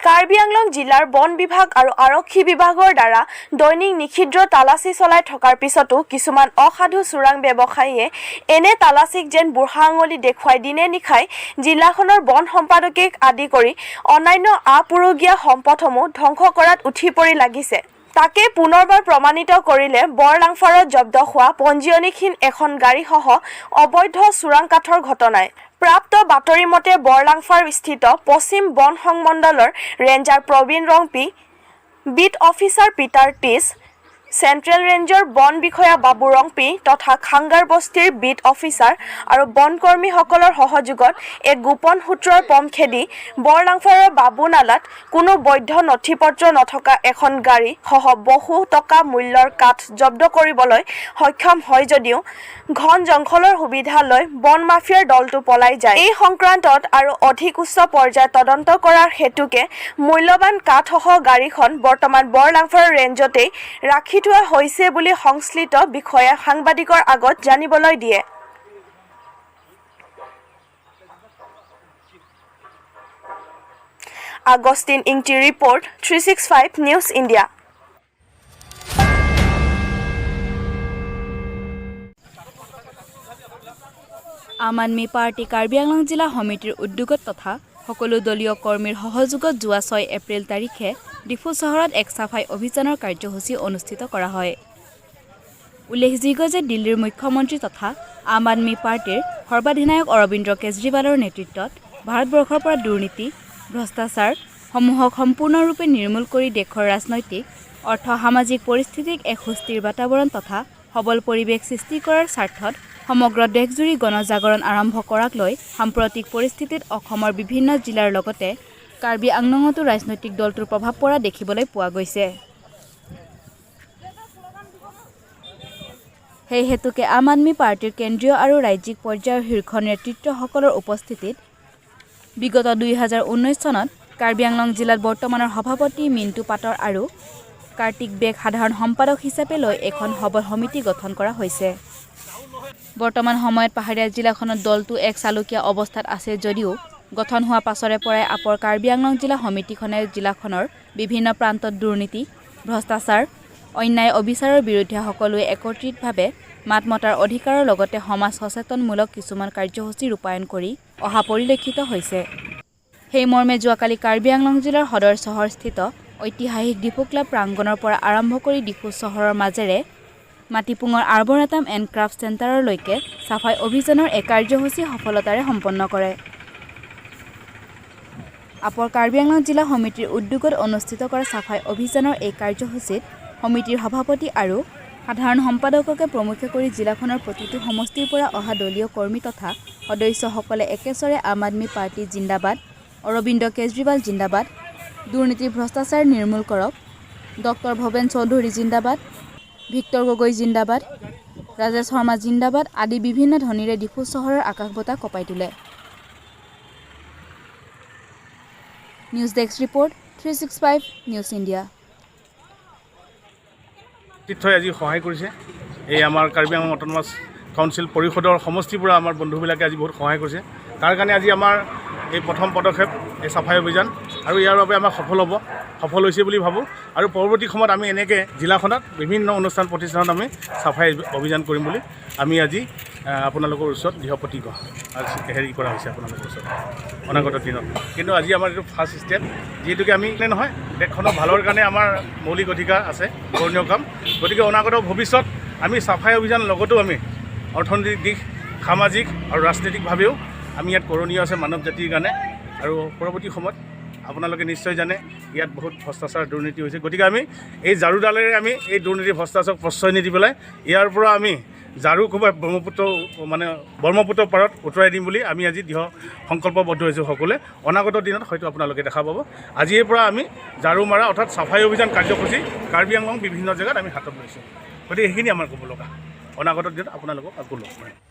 কাৰ্বি আংলং জিলাৰ বন বিভাগ আৰু আৰক্ষী বিভাগৰ দ্বাৰা দৈনিক নিষিদ্ধ তালাচী চলাই থকাৰ পিছতো কিছুমান অসাধু চোৰাং ব্যৱসায়ীয়ে এনে তালাচীক যেন বুঢ়া আঙুলি দেখুৱাই দিনে নিশাই জিলাখনৰ বন সম্পাদকক আদি কৰি অন্যান্য আপুৰুগীয়া সম্পদসমূহ ধ্বংস কৰাত উঠি পৰি লাগিছে। তাকে পুনৰবাৰ প্ৰমাণিত কৰিলে বৰলাংফাৰত জব্দ হোৱা পঞ্জীয়নীহীন এখন গাড়ীসহ অবৈধ চোৰাং কাঠৰ ঘটনাই। প্ৰাপ্ত বাতৰি মতে বৰলাংফাৰ স্থিত পশ্চিম বন সংমণ্ডলৰ ranger Prabin Rongpi, beat officer Peter Tiss, central ৰেঞ্জৰ বন বিষয়া বাবু ৰংপি তথা খাংগাৰ বস্তিৰ বিট অফিচাৰ আৰু বনকৰ্মীসকলৰ সহযোগত এক গোপন সূত্ৰৰ পম খেদি বৰলাংফাৰৰ বাবু নালাত কোনো বৈধ নথিপত্ৰ নথকা এখন গাড়ী সহ বহু টকা মূল্যৰ কাঠ জব্দ কৰিবলৈ সক্ষম হয় যদিও ঘন জংঘলৰ সুবিধা লৈ বন মাফিয়াৰ দলটো পলাই যায়। এই সংক্ৰান্তত আৰু অধিক উচ্চ পৰ্যায়ত তদন্ত কৰাৰ হেতুকে মূল্যৱান কাঠসহ গাড়ীখন বৰ্তমান বৰলাংফাৰ ৰেঞ্জতেই ৰাখি থোৱা হৈছে বুলি সংশ্লিষ্ট বিষয়াই সাংবাদিকৰ আগত জানিবলৈ দিয়ে। Augustine Ingti report 365 news India. আম আদমি পাৰ্টি কাৰ্বি আংলং জিলা সমিতিৰ উদ্যোগত তথা সকলো দলীয় কৰ্মীৰ সহযোগত যোৱা 6 এপ্ৰিল তাৰিখে ডিফু চহৰত এক চাফাই অভিযানৰ কাৰ্যসূচী অনুষ্ঠিত কৰা হয়। উল্লেখযোগ্য যে দিল্লীৰ মুখ্যমন্ত্ৰী তথা আম আদমি পাৰ্টিৰ সৰ্বাধিনায়ক অৰবিন্দ কেজৰিৱালৰ নেতৃত্বত ভাৰতবৰ্ষৰ পৰা দুৰ্নীতি, ভ্ৰষ্টাচাৰ সমূহক সম্পূৰ্ণৰূপে নিৰ্মূল কৰি দেশৰ ৰাজনৈতিক, অৰ্থ সামাজিক পৰিস্থিতিক এক সুস্থিৰ বাতাবৰণ তথা সবল পৰিৱেশ সৃষ্টি কৰাৰ স্বাৰ্থত সমগ্ৰ দেশজুৰি গণজাগৰণ আৰম্ভ কৰাক লৈ সাম্প্ৰতিক পৰিস্থিতিত অসমৰ বিভিন্ন জিলাৰ লগতে কাৰ্বি আংলঙতো ৰাজনৈতিক দলটোৰ প্ৰভাৱ পৰা দেখিবলৈ পোৱা গৈছে। সেই হেতুকে আম আদমি পাৰ্টিৰ কেন্দ্ৰীয় আৰু ৰাজ্যিক পৰ্যায়ৰ শীৰ্ষ নেতৃত্বসকলৰ উপস্থিতিত বিগত 2019 চনত কাৰ্বি আংলং জিলাত বৰ্তমানৰ সভাপতি মিণ্টু পাটৰ আৰু কাৰ্তিক বেগ সাধাৰণ সম্পাদক হিচাপে লৈ এখন সবল সমিতি গঠন কৰা হৈছে। বৰ্তমান সময়ত পাহাৰীয়া জিলাখনত দলটো এক চালুকীয়া অৱস্থাত আছে যদিও গঠন হোৱা পাছৰে পৰাই আপৰ কাৰ্বি আংলং জিলা সমিতিখনে জিলাখনৰ বিভিন্ন প্ৰান্তত দুৰ্নীতি, ভ্ৰষ্টাচাৰ, অন্যায় অবিচাৰৰ বিৰুদ্ধে সকলোৱে একত্ৰিতভাৱে মাত মতাৰ অধিকাৰৰ লগতে সমাজ সচেতনমূলক কিছুমান কাৰ্যসূচী ৰূপায়ণ কৰি অহা পৰিলক্ষিত হৈছে। সেই মৰ্মে যোৱাকালি কাৰ্বি আংলং জিলাৰ সদৰ চহৰস্থিত ঐতিহাসিক ডিফু ক্লাব প্ৰাংগণৰ পৰা আৰম্ভ কৰি ডিফু চহৰৰ মাজেৰে মাটিপুঙৰ আৰ্বৰেটাম এণ্ড ক্ৰাফ্ট চেণ্টাৰলৈকে চাফাই অভিযানৰ এক কাৰ্যসূচী সফলতাৰে সম্পন্ন কৰে। আপৰ কাৰ্বি আংলং জিলা সমিতিৰ উদ্যোগত অনুষ্ঠিত কৰা চাফাই অভিযানৰ এই কাৰ্যসূচীত সমিতিৰ সভাপতি আৰু সাধাৰণ সম্পাদককে প্ৰমুখ কৰি জিলাখনৰ প্ৰতিটো সমষ্টিৰ পৰা অহা দলীয় কৰ্মী তথা সদস্যসকলে একেচৰে আম আদমি পাৰ্টি জিন্দাবাদ, অৰবিন্দ কেজৰিৱাল জিন্দাবাদ, দুৰ্নীতি ভ্ৰষ্টাচাৰ নিৰ্মূল কৰক, ডক্টৰ ভৱেন চৌধুৰী জিন্দাবাদ, ভিক্টৰ গগৈ জিন্দাবাদ, ৰাজেশ শৰ্মা জিন্দাবাদ আদি বিভিন্ন ধ্বনিৰে ডিফু চহৰৰ আকাশ বঁটা কঁপাই তোলে। News desk report 365 news India. আজি সহায় কৰিছে এই আমাৰ কাৰ্বি আংলং অট'নমাছ কাউন্সিল পৰিষদৰ সমষ্টিৰ পৰা আমাৰ বন্ধুবিলাকে আজি বহুত সহায় কৰিছে। তাৰ কাৰণে আজি আমাৰ এই প্ৰথম পদক্ষেপ এই চাফাই অভিযান আৰু ইয়াৰ বাবে আমাৰ সফল হৈছে বুলি ভাবোঁ। আৰু পৰৱৰ্তী সময়ত আমি এনেকৈ জিলাখনত বিভিন্ন অনুষ্ঠান প্ৰতিষ্ঠানত আমি চাফাই অভিযান কৰিম বুলি আমি আজি আপোনালোকৰ ওচৰত দৃঢ় প্ৰতিজ্ঞ হেৰি কৰা হৈছে আপোনালোকৰ ওচৰত অনাগত দিনত। কিন্তু আজি আমাৰ এইটো ফাৰ্ষ্ট ষ্টেপ, যিহেতুকে আমি নহয় দেশখনৰ ভালৰ কাৰণে আমাৰ মৌলিক অধিকাৰ আছে, কৰণীয় কাম। গতিকে অনাগত ভৱিষ্যত আমি চাফাই অভিযান লগতো আমি অৰ্থনৈতিক দিশ, সামাজিক আৰু ৰাজনৈতিকভাৱেও আমি ইয়াত কৰণীয় আছে মানৱ জাতিৰ কাৰণে। আৰু পৰৱৰ্তী সময়ত আপোনালোকে নিশ্চয় জানে ইয়াত বহুত ভ্ৰষ্টাচাৰ দুৰ্নীতি হৈছে। গতিকে আমি এই ঝাৰুডালেৰে আমি এই দুৰ্নীতি ভ্ৰষ্টাচাৰক প্ৰশ্ৰয় নিদি পেলাই ইয়াৰ পৰা আমি ঝাৰু ক'ৰবাত ব্ৰহ্মপুত্ৰ পাৰত উতৰাই দিম বুলি আমি আজি দৃঢ় সংকল্পবদ্ধ হৈছোঁ সকলোৱে। অনাগত দিনত হয়তো আপোনালোকে দেখা পাব। আজিৰ পৰা আমি ঝাৰু মাৰা অৰ্থাৎ চাফাই অভিযান কাৰ্যসূচী কাৰ্বি আংলং বিভিন্ন জেগাত আমি হাতত লৈছোঁ। গতিকে সেইখিনি আমাৰ ক'ব লগা। অনাগত দিনত আপোনালোকক আকৌ লগ পাম।